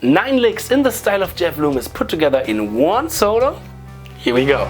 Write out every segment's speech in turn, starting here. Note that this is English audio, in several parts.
9 licks in the style of Jeff Loomis put together in one solo. Here we go.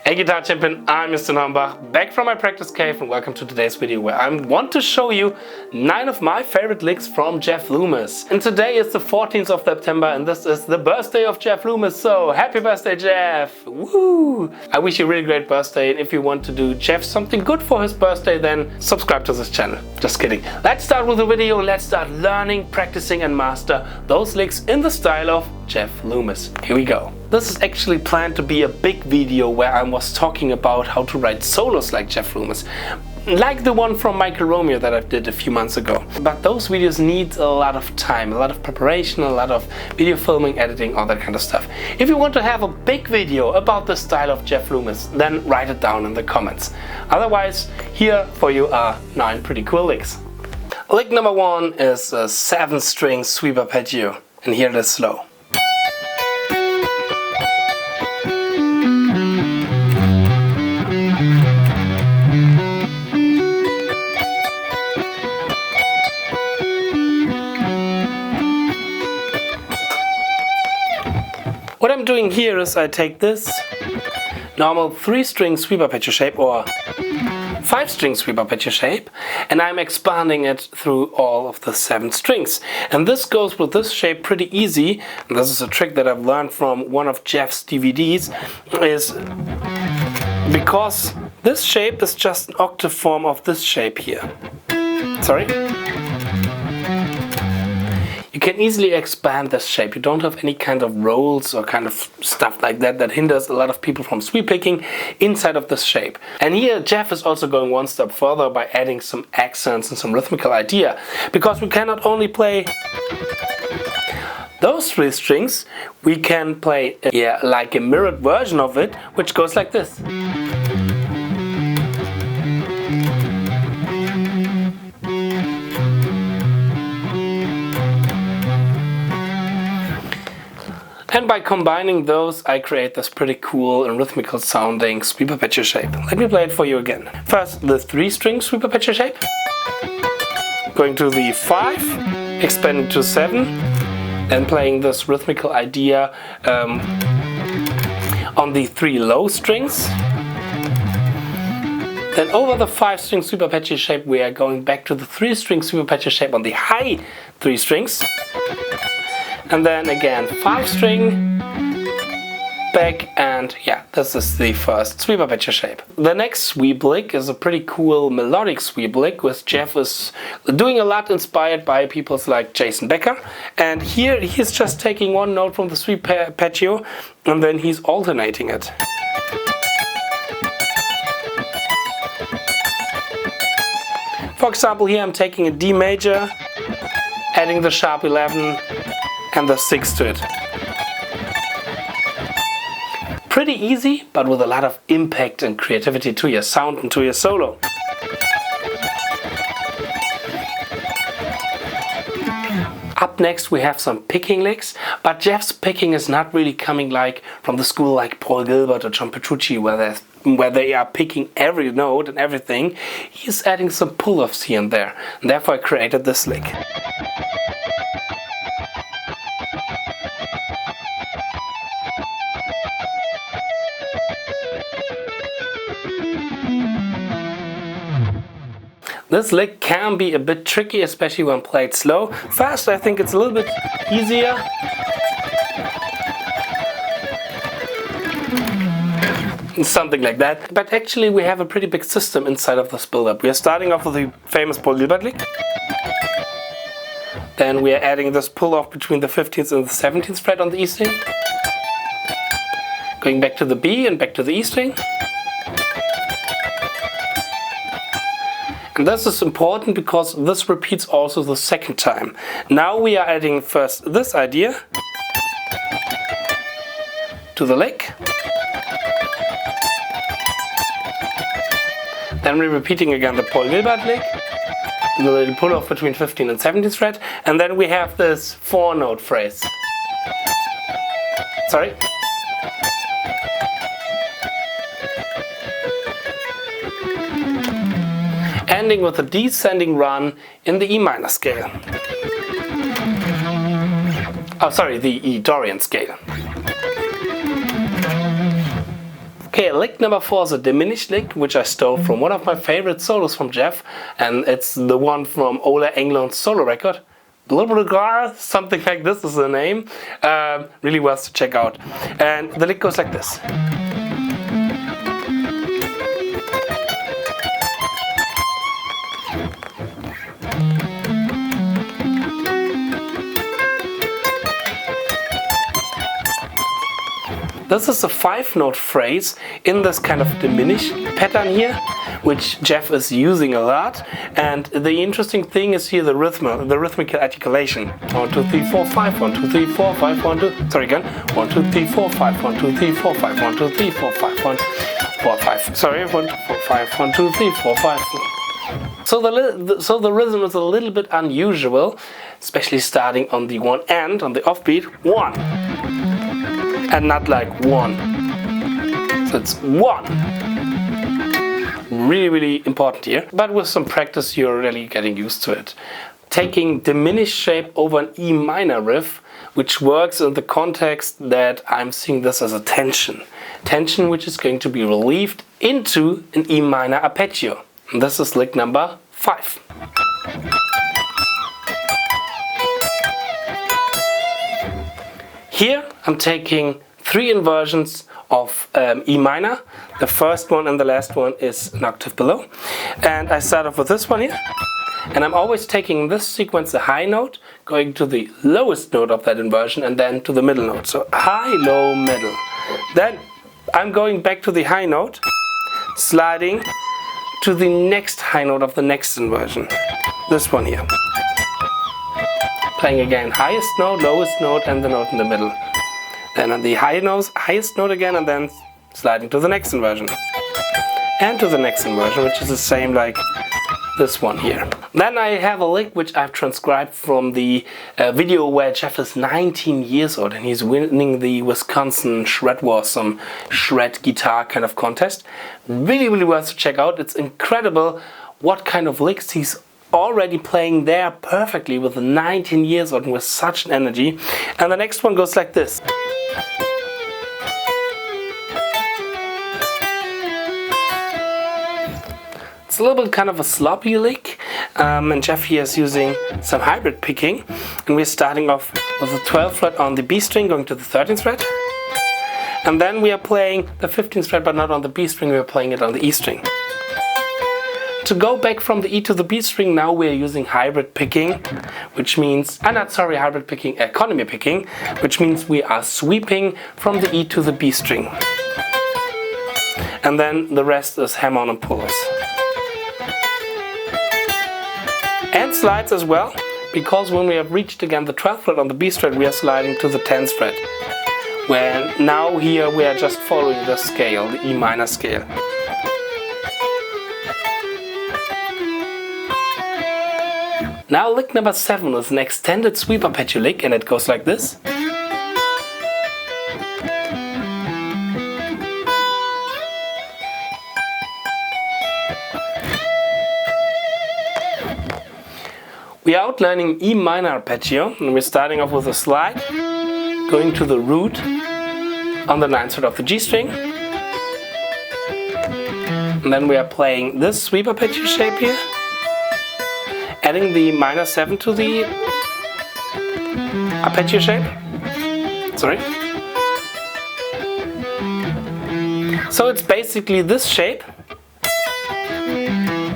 Hey Guitar Champion, I'm Mr. Hornbach, back from my practice cave, and welcome to today's video where I want to show you 9 of my favorite licks from Jeff Loomis. And today is the 14th of September and this is the birthday of Jeff Loomis, so happy birthday Jeff! Woo! I wish you a really great birthday, and if you want to do Jeff something good for his birthday, then subscribe to this channel. Just kidding. Let's start with the video and let's start learning, practicing and master those licks in the style of Jeff Loomis. Here we go. This is actually planned to be a big video where I was talking about how to write solos like Jeff Loomis, like the one from Michael Romeo that I did a few months ago. But those videos need a lot of time, a lot of preparation, a lot of video filming, editing, all that kind of stuff. If you want to have a big video about the style of Jeff Loomis, then write it down in the comments. Otherwise, here for you are 9 pretty cool licks. Lick number 1 is a 7-string sweep arpeggio, and here it is slow. What I'm doing here is I take this normal 3-string sweep arpeggio shape or 5-string sweep arpeggio shape, and I'm expanding it through all of the 7 strings. And this goes with this shape pretty easy. And this is a trick that I've learned from one of Jeff's DVDs, is because this shape is just an octave form of this shape here. Sorry? You can easily expand this shape. You don't have any kind of rolls or kind of stuff like that that hinders a lot of people from sweep picking inside of this shape. And here Jeff is also going one step further by adding some accents and some rhythmical idea, because we cannot only play those 3 strings, we can play like a mirrored version of it, which goes like this. And by combining those, I create this pretty cool and rhythmical sounding sweep arpeggio shape. Let me play it for you again. First, the 3-string sweep arpeggio shape, going to the 5, expanding to 7, and playing this rhythmical idea on the 3 low strings. Then over the 5-string sweep arpeggio shape, we are going back to the 3-string sweep arpeggio shape on the high 3 strings. And then again 5-string, back, and yeah, this is the first sweep arpeggio shape. The next sweep lick is a pretty cool melodic sweep lick, which Jeff is doing a lot inspired by people like Jason Becker. And here he's just taking one note from the sweep arpeggio and then he's alternating it. For example, here I'm taking a D major, adding the sharp 11 and the 6 to it. Pretty easy, but with a lot of impact and creativity to your sound and to your solo. Up next we have some picking licks, but Jeff's picking is not really coming like from the school like Paul Gilbert or John Petrucci, where they are picking every note and everything. He's adding some pull-offs here and there, and therefore I created this lick. This lick can be a bit tricky, especially when played slow. Fast, I think it's a little bit easier. Something like that. But actually we have a pretty big system inside of this build-up. We are starting off with the famous Paul Gilbert lick. Then we are adding this pull off between the 15th and the 17th fret on the E string. Going back to the B and back to the E string. And this is important because this repeats also the second time. Now we are adding first this idea to the lick. Then we're repeating again the Paul Gilbert lick, the little pull off between 15th and 17th fret, and then we have this 4-note phrase. Sorry. Ending with a descending run in the E minor scale. Oh, sorry, the E Dorian scale. Okay, lick number 4 is a diminished lick, which I stole from one of my favorite solos from Jeff, and it's the one from Ola Englund's solo record. Something like this is the name. Really worth to check out. And the lick goes like this. This is a 5-note phrase in this kind of diminished pattern here, which Jeff is using a lot. And the interesting thing is here the rhythmical articulation. 1, 2, 3, 4, 5, 1, 2, 3, 4, 5, 1, 2. Sorry again. 1, 2, 3, 4, 5, 1, 2, 3, 4, 5, 1, 2, 3, 4, 5, 1, 4, 5. Sorry, 1, 2, 4, 5, 1, 2, 3, 4, 5. So the rhythm is a little bit unusual, especially starting on the one end, on the offbeat, 1. And not like 1. So it's 1. Really, really important here. But with some practice, you're really getting used to it. Taking diminished shape over an E minor riff, which works in the context that I'm seeing this as a tension. Tension which is going to be relieved into an E minor arpeggio. And this is lick number 5. Here I'm taking 3 inversions of E minor. The first one and the last one is an octave below. And I start off with this one here. And I'm always taking this sequence, the high note, going to the lowest note of that inversion and then to the middle note. So high, low, middle. Then I'm going back to the high note, sliding to the next high note of the next inversion. This one here. Playing again highest note, lowest note, and the note in the middle. Then on the highest note again, and then sliding to the next inversion. And to the next inversion, which is the same like this one here. Then I have a lick which I've transcribed from the video where Jeff is 19 years old and he's winning the Wisconsin Shred War, some shred guitar kind of contest. Really, really worth to check out. It's incredible what kind of licks he's already playing there perfectly with 19 years old and with such an energy. And the next one goes like this. It's a little bit kind of a sloppy lick, and Jeff here is using some hybrid picking, and we're starting off with the 12th fret on the B string going to the 13th fret, and then we are playing the 15th fret but not on the B string, we are playing it on the E string. To go back from the E to the B string, now we are using hybrid picking, which means, hybrid picking, economy picking, which means we are sweeping from the E to the B string. And then the rest is hammer-on and pull-offs. And slides as well, because when we have reached again the 12th fret on the B string, we are sliding to the 10th fret. Where now here we are just following the scale, the E minor scale. Now lick number 7 is an extended sweep arpeggio lick, and it goes like this. We are outlining E minor arpeggio, and we're starting off with a slide, going to the root on the 9th fret of the G string. And then we are playing this sweep arpeggio shape here, adding the minor 7 to the arpeggio shape. Sorry. So it's basically this shape,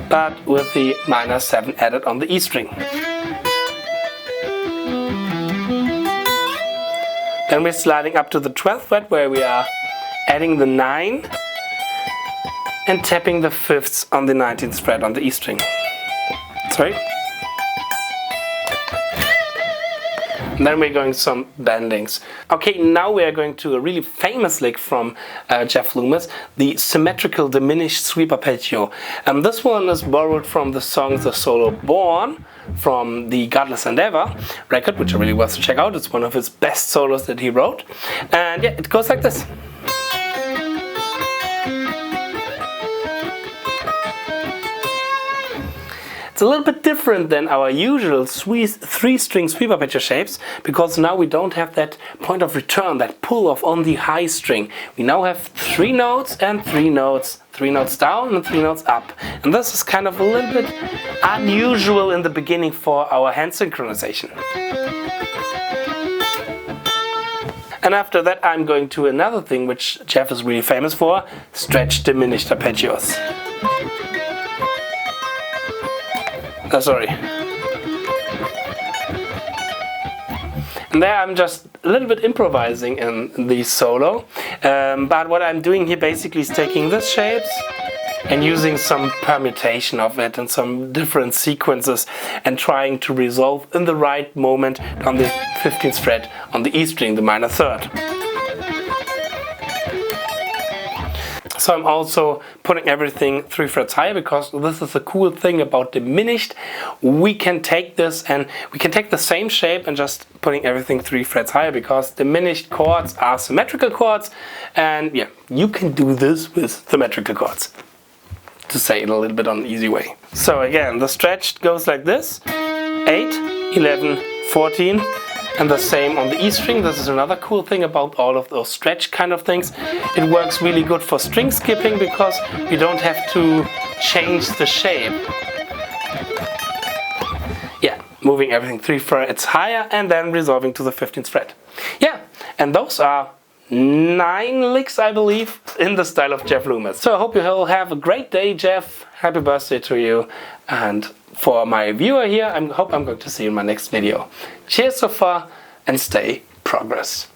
but with the minor 7 added on the E string. Then we're sliding up to the 12th fret where we are adding the 9 and tapping the 5ths on the 19th fret on the E string. Sorry. And then we're going some bendings. Okay, now we are going to a really famous lick from Jeff Loomis, the symmetrical diminished sweep arpeggio. This one is borrowed from the song The Solo Born from the Godless Endeavor record, which are really worth to check out. It's one of his best solos that he wrote. And yeah, it goes like this. It's a little bit different than our usual 3-string sweep arpeggio shapes, because now we don't have that point of return, that pull off on the high string. We now have 3 notes and 3 notes, 3 notes down and 3 notes up. And this is kind of a little bit unusual in the beginning for our hand synchronization. And after that I'm going to another thing which Jeff is really famous for, stretch diminished arpeggios. Sorry. And there I'm just a little bit improvising in the solo, but what I'm doing here basically is taking these shapes and using some permutation of it and some different sequences and trying to resolve in the right moment on the 15th fret on the E string, the minor third. So I'm also putting everything 3 frets higher, because this is the cool thing about diminished. We can take this and we can take the same shape and just putting everything 3 frets higher, because diminished chords are symmetrical chords, and yeah, you can do this with symmetrical chords, to say it a little bit on an easy way. So again, the stretch goes like this: 8, 11, 14. And the same on the E string. This is another cool thing about all of those stretch kind of things. It works really good for string skipping, because you don't have to change the shape. Yeah, moving everything 3 frets higher and then resolving to the 15th fret. Yeah, and those are 9 licks, I believe, in the style of Jeff Loomis. So I hope you all have a great day, Jeff. Happy birthday to you. And for my viewer here, I hope I'm going to see you in my next video. Cheers so far, and stay progress.